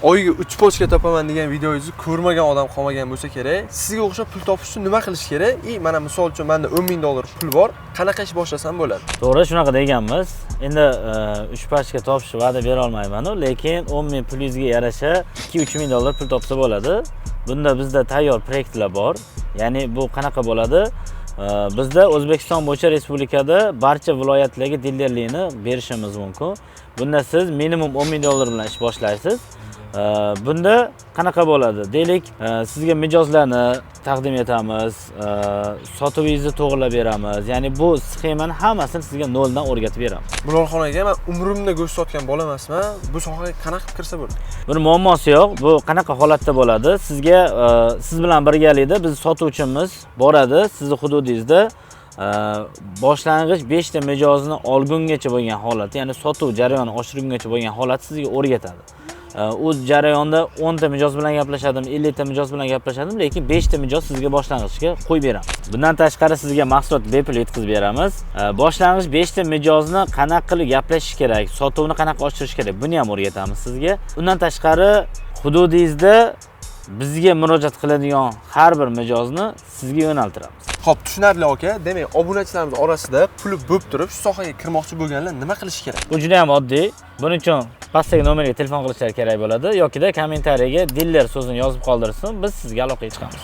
oyiga 3 pochka topaman degan videoyingizni ko'rmagan odam qolmagan bo'lsa kerak. Sizga o'xshab pul topish uchun nima qilish kerak? Mana misol uchun menda 10 ming dollar pul bor. Qanaqa ish boshlasam bo'ladi? To'g'ri, shunaqa deganmiz. Endi 3 pochka topishni va'da bera olmayman-ku, lekin 10 ming pulingizga yarasha 2-3 ming dollar pul topsa bo'ladi. Bunda bizda tayyor proyektlar bor. Ya'ni bu qanaqa bo'ladi? Bizda O'zbekiston bo'yicha respublikada barcha viloyatlarga dilerlikni berishimiz mumkin. Bunda siz minimum 10 ming dollar bilan ish boshlaysiz. Bunda qanaqa bo'ladi? Deylik, sizga mijozlarni taqdim etamiz, sotuvingizni to'g'rilab beramiz. Ya'ni bu sxemani hammasini sizga noldan o'rgatib beramiz. Bu loyihaga men umrimda go'sht sotgan bo'la emasman. Bu sohaga qanaqa qilib kirsa bo'ladi? Bir muammosi yo'q. Bu qanaqa holatda bo'ladi? Sizga siz bilan birgalikda biz sotuvchimiz boradi, sizning hududingizda boshlang'ich 5 ta mijozni olgungacha bo'lgan holat, ya'ni sotuv jarayoni oshirgungacha bo'lgan holat sizga o'rgatadi. U jarayonda 10 ta mijoz bilan gaplashadim, 50 ta mijoz bilan gaplashadim, lekin 5 ta mijoz sizga boshlang'ichga qo'yib beramiz. Bundan tashqari sizga mahsulot bepul yetkazib beramiz. Boshlang'ich 5 ta mijozni qanaqa qilib gaplashish kerak, sotuvni qanaqa oshirish kerak, buni ham o'rgatamiz sizga. Undan tashqari hududingizda bizga murojaat qiladigan har bir mijozni sizga yo'naltiramiz. Xo'p, tushunarli aka. Demak, obunachilarimiz orasida puli bo'lib turib, shu sohaga kirmoqchi bo'lganlar nima qilish kerak? Bu juda ham oddiy. Buning uchun pastdagi nomerga telefon qilishlari kerak bo'ladi yoki kommentariyaga diller so'zini yozib qoldirsin, biz sizga aloqaga chiqamiz.